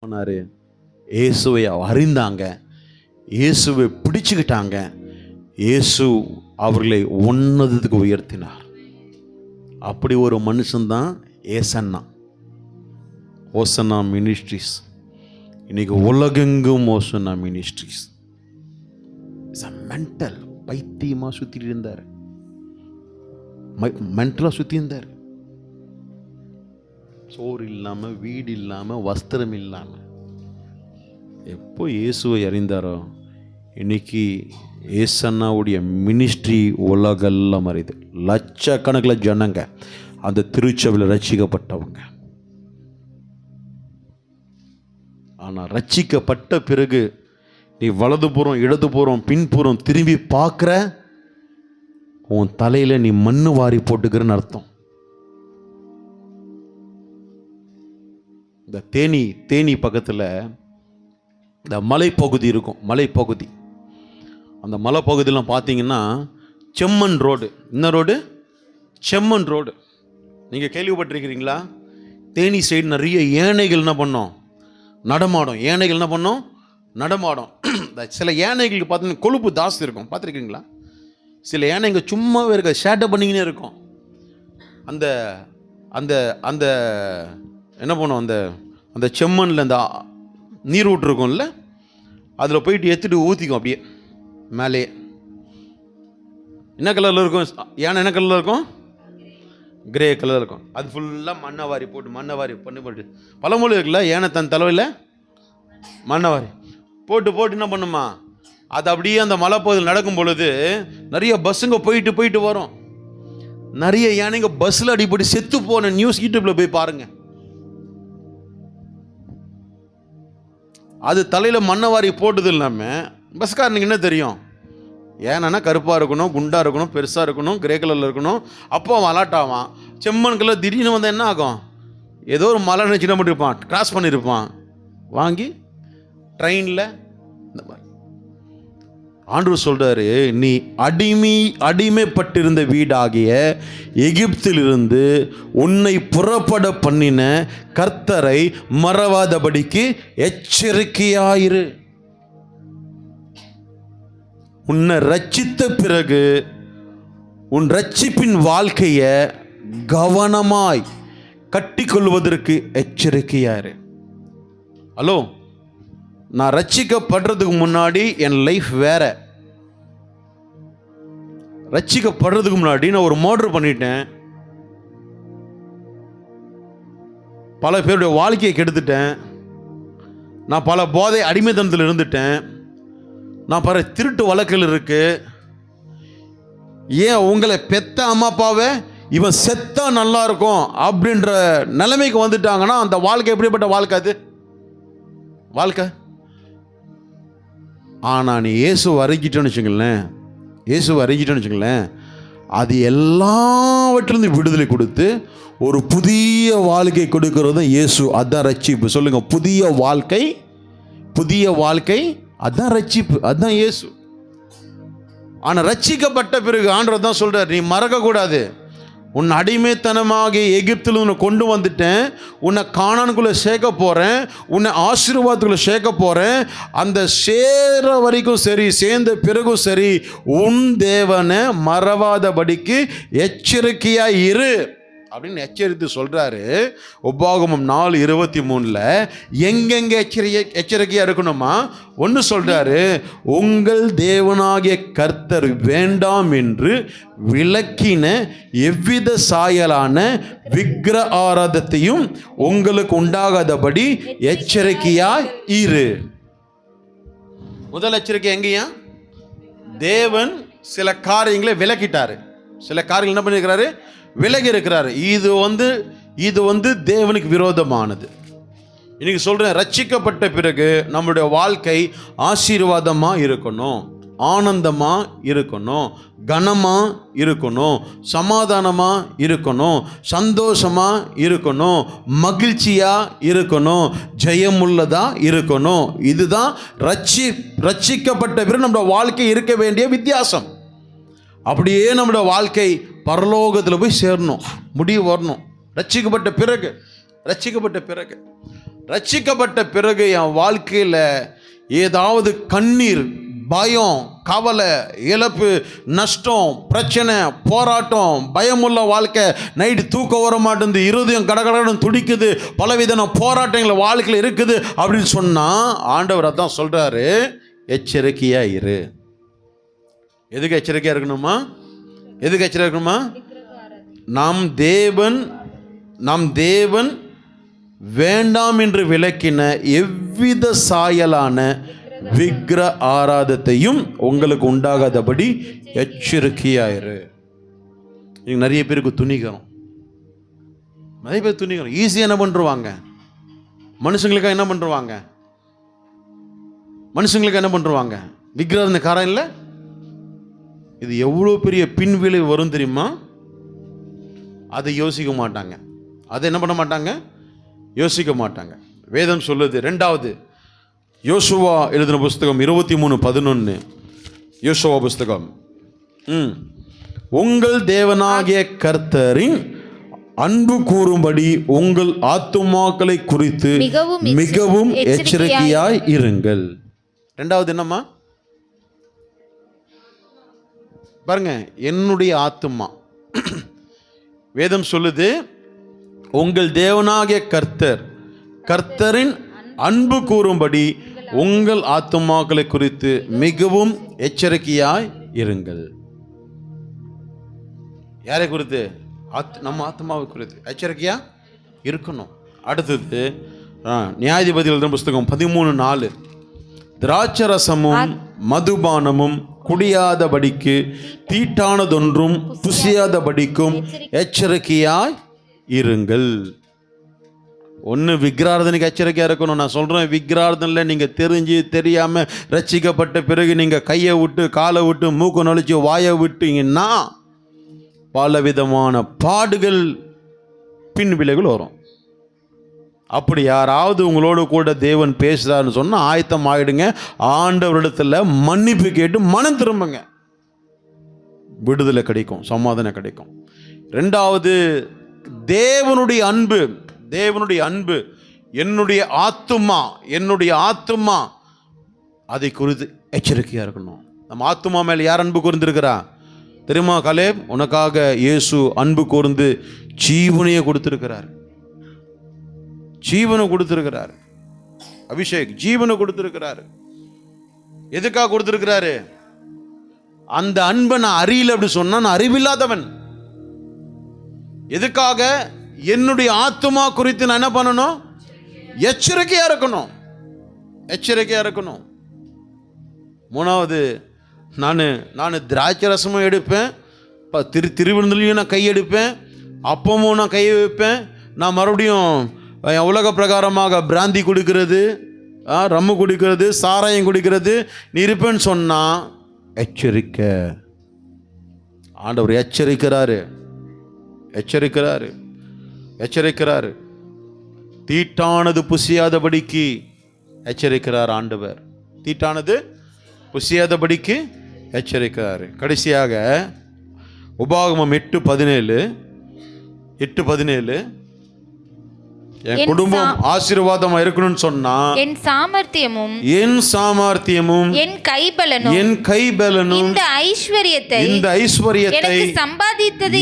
போனாரு. இயேசுவை அறிந்தாங்க, இயேசுவை பிடிச்சுக்கிட்டாங்க, இயேசு அவர்களை உன்னதத்துக்கு உயர்த்தினார். அப்படி ஒரு மனுஷன்தான் ஏசன்னா. ஓசன்னா மினிஸ்ட்ரிஸ். இன்னைக்கு உலகெங்கும் ஓசன்னா மினிஸ்ட்ரிஸ். மென்டல் பைத்தியமாக சுற்றிட்டு இருந்தார், மென்டலாக சுற்றி இருந்தார். சோறு இல்லாமல், வீடு இல்லாமல், வஸ்திரம் இல்லாமல். எப்போ இயேசுவை அறிந்தாரோ இன்னைக்கு ஏசன்னாவுடைய மினிஸ்ட்ரி உலகெல்லாம் அறியுது. லட்சக்கணக்கில் ஜனங்க அந்த திருச்சபையில் ரட்சிக்கப்பட்டவங்க. ஆனால் ரட்சிக்கப்பட்ட பிறகு நீ வலதுபுறம் இடதுபுறம் பின்புறம் திரும்பி பார்க்குற, உன் தலையில் நீ மண்ணு வாரி போட்டுக்கிறன்னு அர்த்தம். இந்த தேனி பக்கத்தில் இந்த மலைப்பகுதி இருக்கும். மலைப்பகுதி, அந்த மலைப்பகுதியெலாம் பார்த்தீங்கன்னா செம்மண் ரோடு. என்ன ரோடு? செம்மண் ரோடு. நீங்கள் கேள்விப்பட்டிருக்கிறீங்களா? தேனி சைடு நிறைய யானைகள் என்ன பண்ணோம்? நடமாடும். யானைகள் என்ன பண்ணோம்? நடமாடும். சில யானைகளுக்கு பார்த்தீங்கன்னா கொழுப்பு ஜாஸ்தி இருக்கும், பார்த்துருக்கீங்களா? சில யானைங்க சும்மாவே இருக்க ஷேட்டை பண்ணிக்கினே இருக்கும். அந்த அந்த அந்த என்ன பண்ணும், அந்த அந்த செம்மண்ணில் அந்த நீர் விட்டுருக்கும்ல, அதில் போயிட்டு எடுத்துகிட்டு ஊற்றிக்கும் அப்படியே மேலே. என்ன கலரில் இருக்கும் யானை? என்ன கலரில் இருக்கும்? கிரே கலரில் இருக்கும். அது ஃபுல்லாக மண்ணை வாரி போட்டு பழமொழி இருக்குல்ல, யானை தன் தலையில் மண்ணை வாரி போட்டு என்ன பண்ணுமா, அது அப்படியே அந்த மலைப்பகுதியில் நடக்கும் பொழுது நிறைய பஸ்ஸுங்க போயிட்டு வரும். நிறைய யானைங்க பஸ்ஸில் அடிப்படி செத்து போன நியூஸ் யூடியூப்பில் போய் பாருங்கள். அது தலையில் மண்ணை வாரி போட்டது இல்லாமல் பஸ்காரனுக்கு என்ன தெரியும்? ஏன்னா கருப்பாக இருக்கணும், குண்டாக இருக்கணும், பெருசாக இருக்கணும், கிரே கலரில் இருக்கணும். அப்போ அவன் அலாட்டாவான். செம்மண் கலர் திடீர்னு வந்தால் என்ன ஆகும்? ஏதோ ஒரு மலை நினச்சிட மட்டும் இருப்பான், கிராஸ் பண்ணியிருப்பான், வாங்கி ட்ரெயினில். இந்த மாதிரி ஆண்டவர் சொல்கிறாரு, நீ அடிமைப்பட்டிருந்த வீடாகிய எகிப்திலிருந்து உன்னை புறப்பட பண்ணின கர்த்தரை மறவாதபடிக்கு எச்சரிக்கையாயிரு. உன்னை ரட்சித்த பிறகு உன் ரட்சிப்பின் வாழ்க்கையை கவனமாய் கட்டிக்கொள்வதற்கு எச்சரிக்கையாயிரு. ஹலோ, நான் ரட்சிக்கப்படுறதுக்கு முன்னாடி என் லைஃப் வேற. ரட்சிக்கப்படுறதுக்கு முன்னாடி நான் ஒரு மர்டர் பண்ணிட்டேன், பல பேருடைய வாழ்க்கையை கெடுத்துட்டேன், நான் பல போதை அடிமைத்தனத்தில் இருந்துட்டேன், நான் பல திருட்டு வழக்கில் இருக்கு. ஏன் உங்களை பெத்த அம்மா அப்பாவை இவன் செத்தா நல்லா இருக்கும் அப்படின்ற நிலைமைக்கு வந்துட்டாங்கன்னா அந்த வாழ்க்கை எப்படிப்பட்ட வாழ்க்கை? அது வாழ்க்கை. ஆனால் நீ இயேசுவை அறிஞ்சிட்டேன்னு வச்சுங்களேன், அது எல்லாவற்றிலிருந்து விடுதலை கொடுத்து ஒரு புதிய வாழ்க்கை கொடுக்கிறது இயேசு. அதுதான் ரட்சிப்பு. சொல்லுங்க, புதிய வாழ்க்கை அதுதான் ரட்சிப்பு, அதுதான் இயேசு. ஆனால் ரட்சிக்கப்பட்ட பிறகு ஆண்டவர் தான் சொல்றார், நீ மறக்கக்கூடாது. உன் அடிமைத்தனமாக எகிப்தில் உன்னை கொண்டு வந்துட்டேன், உன்னை கானானுக்குள்ளே சேர்க்க போகிறேன், உன்னை ஆசீர்வாதத்துக்குள்ளே சேர்க்க போகிறேன். அந்த சேர வரைக்கும் சரி, சேர்ந்த பிறகும் சரி, உன் தேவனை மறவாதபடிக்கு எச்சரிக்கையாக இரு அப்படின்னு எச்சரித்து சொல்கிறாரு. உபாகமம் 4:23 எங்கெங்கே எச்சரிக்கையாக இருக்கணுமா? ஒன்று சொல்கிறாரு, உங்கள் தேவனாகிய கர்த்தர் வேண்டாம் என்று விலக்கின எவ்வித சாயலான விக்கிர ஆராதத்தையும் உங்களுக்கு உண்டாகாதபடி எச்சரிக்கையாய் இரு. முதல் எச்சரிக்கை எங்கேயா? தேவன் சில காரியங்களை விலக்கிட்டாரு, சில காரியங்கள் என்ன பண்ணியிருக்கிறாரு? விலகி இருக்கிறாரு. இது வந்து தேவனுக்கு விரோதமானது. இன்னைக்கு சொல்றேன், ரட்சிக்கப்பட்ட பிறகு நம்முடைய வாழ்க்கை ஆசீர்வாதமாக இருக்கணும், ஆனந்தமாக இருக்கணும், கனமாக இருக்கணும், சமாதானமாக இருக்கணும், சந்தோஷமாக இருக்கணும், மகிழ்ச்சியாக இருக்கணும், ஜெயமுள்ளதாக இருக்கணும். இதுதான் ரட்சிக்கப்பட்ட பிறகு நம்முடைய வாழ்க்கை இருக்க வேண்டிய வித்தியாசம். அப்படியே நம்முடைய வாழ்க்கை பரலோகத்தில் போய் சேரணும், முடிவு வரணும் ரட்சிக்கப்பட்ட பிறகு. ரட்சிக்கப்பட்ட பிறகு என் வாழ்க்கையில் ஏதாவது கண்ணீர், பயம், கவலை, இழப்பு, நஷ்டம், பிரச்சனை, போராட்டம், பயமுள்ள வாழ்க்கை, நைட்டு தூக்கம் வர மாட்டேங்குது, இருதயம் கடகடன்னு துடிக்குது, பலவிதமான போராட்டங்கள் வாழ்க்கையில் இருக்குது அப்படின்னு சொன்னால் ஆண்டவர் அதான் சொல்கிறாரு, எச்சரிக்கையாக இரு. எதுக்கு எச்சரிக்கையாக இருக்கணுமா? எதுக்கு எச்சரிக்கை இருக்கணுமா? நம் தேவன் வேண்டாம் என்று விலக்கின எவ்வித சாயலான விக்கிர ஆராதத்தையும் உங்களுக்கு உண்டாகாதபடி எச்சரிக்கையாயிரு. நிறைய பேருக்கு துணிகரம், நிறைய பேர் துணிகரம் ஈஸியாக என்ன பண்ணுவாங்க, மனுஷங்களுக்காக என்ன பண்ணுவாங்க, விக்கிரம் இந்த காரம் இல்லை. இது எவ்வளோ பெரிய பின்விளைவு வரும் தெரியுமா? அதை யோசிக்க மாட்டாங்க. அதை என்ன பண்ண மாட்டாங்க? யோசிக்க மாட்டாங்க. வேதம் சொல்லுது, 2வது யோசுவா எழுதின புஸ்தகம் 23:11. யோசுவா புஸ்தகம், உங்கள் தேவனாகிய கர்த்தரின் அன்பு கூறும்படி உங்கள் ஆத்துமாக்களை குறித்து மிகவும் எச்சரிக்கையாய் இருங்கள். 2வது என்னம்மா பாருங்க, என்னுடைய ஆத்துமா. வேதம் சொல்லுது, உங்கள் தேவனாகிய கர்த்தரின் அன்பு கூறும்படி உங்கள் ஆத்துமாக்களை குறித்து மிகவும் எச்சரிக்கையாய் இருங்கள். யாரை குறித்து? நம்ம ஆத்மாவை குறித்து எச்சரிக்கையா இருக்கணும். அடுத்தது நியாயாதிபதிகள் புஸ்தகம் 13:4, திராட்சரசமும் மதுபானமும் குடியாதபடிக்கு தீட்டானதொன்றும் புசியாதபடிக்கும் எச்சரிக்கையாய் இருங்கள். ஒன்று விக்கிரார்த்தனைக்கு எச்சரிக்கையாக இருக்கணும். நான் சொல்கிறேன், விக்கிரார்த்தனையில் நீங்கள் தெரிஞ்சு தெரியாமல் ரட்சிக்கப்பட்ட பிறகு நீங்கள் கையை விட்டு, காலை விட்டு, மூக்கு நொழிச்சு, வாயை விட்டீங்கன்னா பல விதமான பாடுகள், பின் விளைவுகள் வரும். அப்படி யாராவது உங்களோடு கூட தேவன் பேசுகிறாருன்னு சொன்னால் ஆயத்தம் ஆகிடுங்க. ஆண்டவரிடத்தில் மன்னிப்பு கேட்டு மனம் திரும்புங்க. விடுதலை கிடைக்கும், சமாதானம் கிடைக்கும். 2வது தேவனுடைய அன்பு என்னுடைய ஆத்துமா அதை குறித்து எச்சரிக்கையாக இருக்கணும். நம்ம ஆத்துமா மேலே யார் அன்பு கூர்ந்திருக்கிறா தெரியுமா? கலேப், உனக்காக இயேசு அன்பு கூர்ந்து ஜீவனையை கொடுத்திருக்கிறார். அபிஷேக் ஜீவனை கொடுத்திருக்கிறார். எதுக்காக கொடுத்திருக்கிறாரு? அந்த அன்பை நான் அறியல அப்படி சொன்னா நான் அறிவில்லாதவன். எதுக்காக? என்னுடைய ஆத்துமா குறித்து நான் என்ன பண்ணணும்? எச்சரிக்கையா இருக்கணும். 3வது, நான் திராட்சை ரசமும் எடுப்பேன், திருவிருந்திலையும் நான் கை எடுப்பேன், அப்பமும் நான் கை வைப்பேன், நான் மறுபடியும் உலக பிரகாரமாக பிராந்தி குடிக்கிறது, ரம்மு குடிக்கிறது, சாராயம் குடிக்கிறது நீ இருப்பேன்னு சொன்னா எச்சரிக்கை. ஆண்டவர் எச்சரிக்கிறாரு. தீட்டானது புசியாதபடிக்கு எச்சரிக்கிறார் ஆண்டவர். தீட்டானது புசியாதபடிக்கு எச்சரிக்கிறாரு. கடைசியாக உபாகமம் 8:17 என் குடும்பம் ஆசீர்வாதமா இருக்கணும்னு சொன்னா என் சாமர்த்தியமும் என் கைபலனும் இந்த ஐஸ்வரியத்தை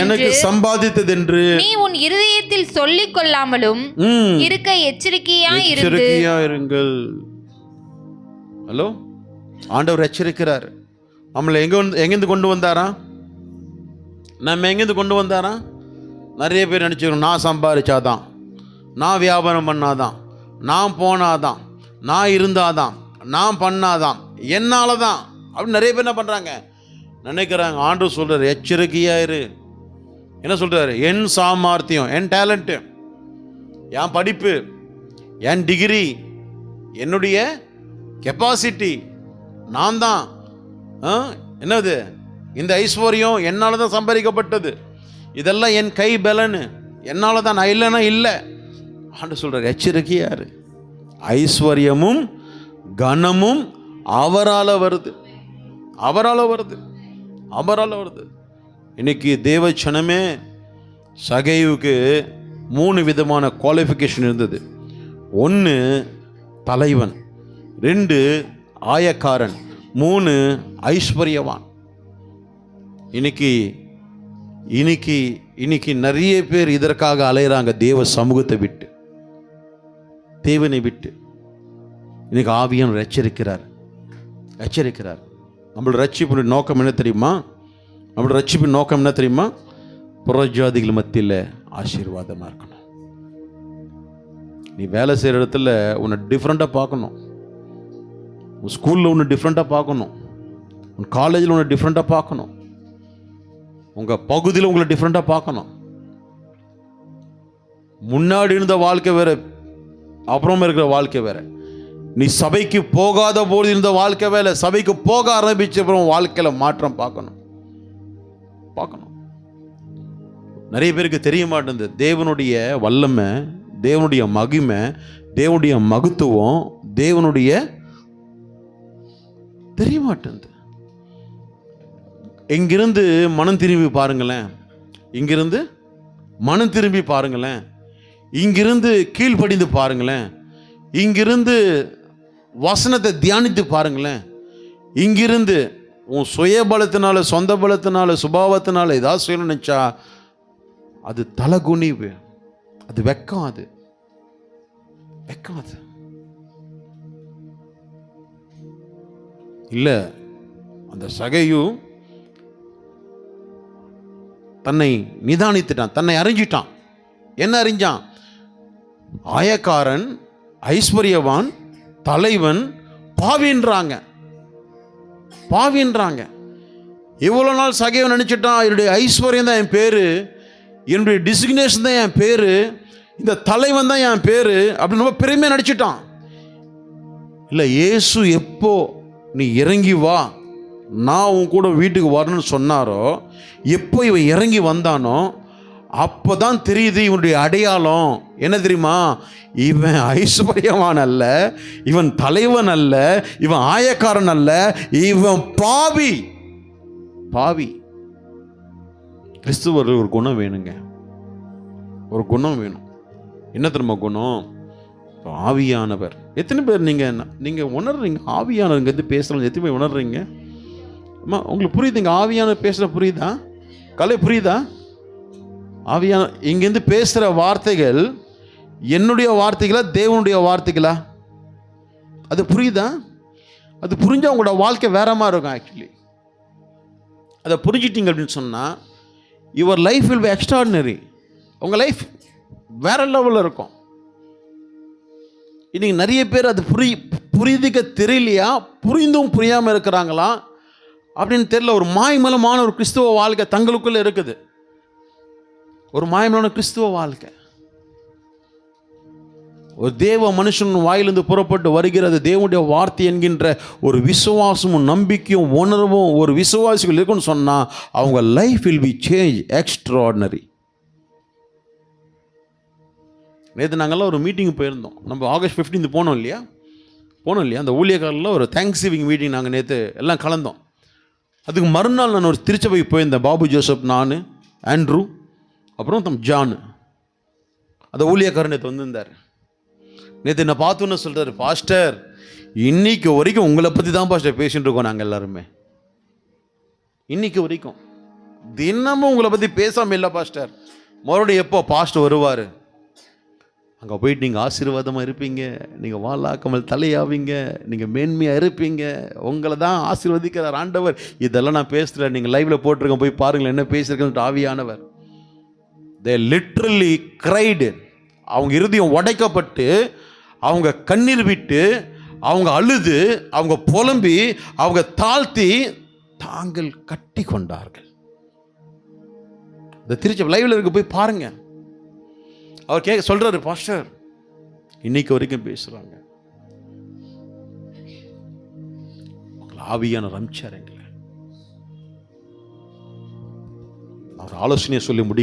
எனக்கு சம்பாதித்தது என்று நீ உன் இருதயத்தில் சொல்லிக் கொள்ளாமலும் இருக்க எச்சரிக்கையா இருங்கள். ஹலோ, ஆண்டவர் எச்சரிக்கிறார். நம்மளை எங்கேருந்து கொண்டு வந்தாரா? நிறைய பேர் நினைச்சுக்கணும், நான் சம்பாதிச்சாதான், நான் வியாபாரம் பண்ணாதான், நான் போனாதான், நான் இருந்தாதான், நான் பண்ணாதான், என்னால தான் அப்படின்னு நிறைய பேர் என்ன பண்ணுறாங்க, நினைக்கிறாங்க. ஆண்டவர் சொல்கிறார், எச்சரிக்கையாயிரு. என்ன சொல்கிறாரு? என் சாமர்த்தியம், என் டேலண்ட்டு, என் படிப்பு, என் டிகிரி, என்னுடைய கெப்பாசிட்டி, நான் தான் என்னது இந்த ஐஸ்வர்யம் என்னால் தான் சம்பாதிக்கப்பட்டது, இதெல்லாம் என் கை பலன்னு, என்னால் தான், நான் இல்லைன்னா இல்லை. ஆண்டவர் சொல்கிறார், எச்சரிக்கையாரு. ஐஸ்வர்யமும் கனமும் அவரால் வருது. இன்னைக்கு தேவச்சனமே, சகைவுக்கு 3 விதமான குவாலிஃபிகேஷன் இருந்தது. 1 தலைவன், 2 ஆயக்காரன், 3 ஐஸ்வர்யவான். இன்னைக்கு இன்னைக்கு இன்னைக்கு நிறைய பேர் இதற்காக அலைகிறாங்க, தேவ சமூகத்தை விட்டு, தேவனை விட்டு. இன்னைக்கு ஆவியானவர் எச்சரிக்கிறார். நம்மளோட ரட்சிப்பின் நோக்கம் என்ன தெரியுமா? நம்மளோட ரட்சிப்பின் நோக்கம் என்ன தெரியுமா? புறஜாதிகள் மத்தியில் ஆசீர்வாதமாக இருக்கணும். நீ வேலை செய்கிற இடத்துல உன்னை டிஃப்ரெண்ட்டாக பார்க்கணும். உன் ஸ்கூலில் ஒன்று டிஃப்ரெண்ட்டாக பார்க்கணும். உன் காலேஜில் ஒன்று டிஃப்ரெண்ட்டாக பார்க்கணும். உங்கள் பகுதியில் உங்களை டிஃப்ரெண்ட்டாக பார்க்கணும். முன்னாடி இருந்த வாழ்க்கை வேறு, அப்புறம் இருக்கிற வாழ்க்கை வேறு. நீ சபைக்கு போகாத போது இருந்த வாழ்க்கை வேலை, சபைக்கு போக ஆரம்பிச்ச அப்புறம் வாழ்க்கையில் மாற்றம் பார்க்கணும். நிறைய பேருக்கு தெரிய மாட்டேங்குது தேவனுடைய வல்லமை, தேவனுடைய மகிமை, தேவனுடைய மகத்துவம், தேவனுடைய தெரிய மாட்டேங்குது. இங்கிருந்து மனம் திரும்பி பாருங்களேன், இங்கிருந்து மனம் திரும்பி பாருங்களேன், இங்கிருந்து கீழ்ப்படிந்து பாருங்களேன், இங்கிருந்து வசனத்தை தியானித்து பாருங்களேன். இங்கிருந்து உன் சுய பலத்தினால, சொந்த பலத்தினால, சுபாவத்தினால ஏதாவது செய்யணும்னு நினச்சா அது தலகுனிவு, அது வெக்கம், அது இல்லை. அந்த சகையு தன்னை நிதானித்துட்டான், தன்னை அறிஞ்சிட்டான். என்ன அறிஞ்சான்? ஆயக்காரன், ஐஸ்வர்யவான், தலைவன் பாவின்றாங்க. இவ்வளோ நாள் சகைவன் நினச்சிட்டான், என்னுடைய ஐஸ்வர்யம் தான் என் பேர், என்னுடைய டிசிக்னேஷன் தான் என் பேர், இந்த தலைவன் தான் என் பேர் அப்படின்னு ரொம்ப பெருமையாக நடிச்சிட்டான். இல்லை, இயேசு எப்போ நீ இறங்கி வா, நான் உன் கூட வீட்டுக்கு வரணும்னு சொன்னாரோ, எப்போ இவன் இறங்கி வந்தானோ அப்போ தான் தெரியுது இவனுடைய அடையாளம் என்ன தெரியுமா? இவன் ஐஸ்வர்யவான் அல்ல, இவன் தலைவன் அல்ல, இவன் ஆயக்காரன் அல்ல, இவன் பாவி. கிறிஸ்துவர்கள் ஒரு குணம் வேணுங்க, ஒரு குணம் வேணும். என்ன தெரியுமா குணம்? ஆவியானவர். எத்தனை பேர் நீங்கள் உணர்றீங்க? ஆவியானவங்க பேசுகிறாங்க, எத்தனை பேர் உணர்றீங்க? அம்மா, உங்களுக்கு புரியுதுங்க? ஆவியானவர் பேசுகிற புரியுதா? கலை புரியுதா? ஆவியான இங்கேருந்து பேசுகிற வார்த்தைகள் என்னுடைய வார்த்தைகளா, தேவனுடைய வார்த்தைகளா? அது புரியுதா? அது புரிஞ்சால் உங்களோட வாழ்க்கை வேற மாதிரி இருக்கும். ஆக்சுவலி அதை புரிஞ்சிட்டிங்க அப்படின்னு சொன்னால் your life will be extraordinary. உங்கள் லைஃப் வேற லெவலில் இருக்கும். இன்னைக்கு நிறைய பேர் அது புரியுதுக்க தெரியலையா, புரிந்தும் புரியாமல் இருக்கிறாங்களா அப்படின்னு தெரியல. ஒரு மாய்மலமான ஒரு கிறிஸ்துவ வாழ்க்கை தங்களுக்குள்ளே இருக்குது. ஒரு மாயமான கிறிஸ்துவ வாழ்க்கை. ஒரு தேவ மனுஷன் வாயிலிருந்து புறப்பட்டு வருகிறது தேவனுடைய வார்த்தை என்கின்ற ஒரு விசுவாசமும் நம்பிக்கையும் உணர்வும் ஒரு விசுவாசிகள் இருக்குன்னு சொன்னால் அவங்க life will be change extraordinary. நேற்று நாங்கள்லாம் ஒரு மீட்டிங் போயிருந்தோம். நம்ம August 15 போனோம் இல்லையா? அந்த ஊழியக்காரில் ஒரு தேங்க்ஸ் கிவிங் மீட்டிங் நாங்கள் நேற்று எல்லாம் கலந்தோம். அதுக்கு மறுநாள் நான் ஒரு திருச்சபைக்கு போயிருந்தேன். பாபு ஜோசப், நான், ஆண்ட்ரூ, அப்புறம் ஜான், அந்த ஊழியக்காரர் நேற்று வந்திருந்தார். நேற்று என்ன பார்த்தோன்னு சொல்கிறார், பாஸ்டர் இன்னைக்கு வரைக்கும் உங்களை பற்றி தான் பாஸ்டர் பேசிகிட்டு இருக்கோம் நாங்கள் எல்லாருமே. இன்னைக்கு வரைக்கும் தினமும் உங்களை பற்றி பேசாமல் இல்லை பாஸ்டர். மறுபடியும் எப்போ பாஸ்டர் வருவார், அங்கே போயிட்டு நீங்கள் ஆசீர்வாதமாக இருப்பீங்க, நீங்கள் வாழாக்காமல் தலையாவீங்க, நீங்கள் மேன்மையாக இருப்பீங்க, உங்களை தான் ஆசீர்வதிக்கிறார் ஆண்டவர். இதெல்லாம் நான் பேசுகிறேன், நீங்கள் லைவில் போட்டிருக்கேன், போய் பாருங்கள் என்ன பேசியிருக்கேன். ஆவியானவர் they literally cried. அவங்க இருதயம் உடைக்கப்பட்டு, அவங்க கண்ணீர் விட்டு, அவங்க அழுது, அவங்க புலம்பி, அவங்க தாழ்த்தி தாங்கள் கட்டி கொண்டார்கள். இந்த திருச்சி லைவ்ல இருக்க போய் பாருங்க. அவர் சொல்றாரு, பாஸ்டர் இன்னைக்கு வரைக்கும் பேசுறாங்க, ஆவியான ரம்சார் எங்களை. அவர் ஆலோசனையை சொல்லி முடி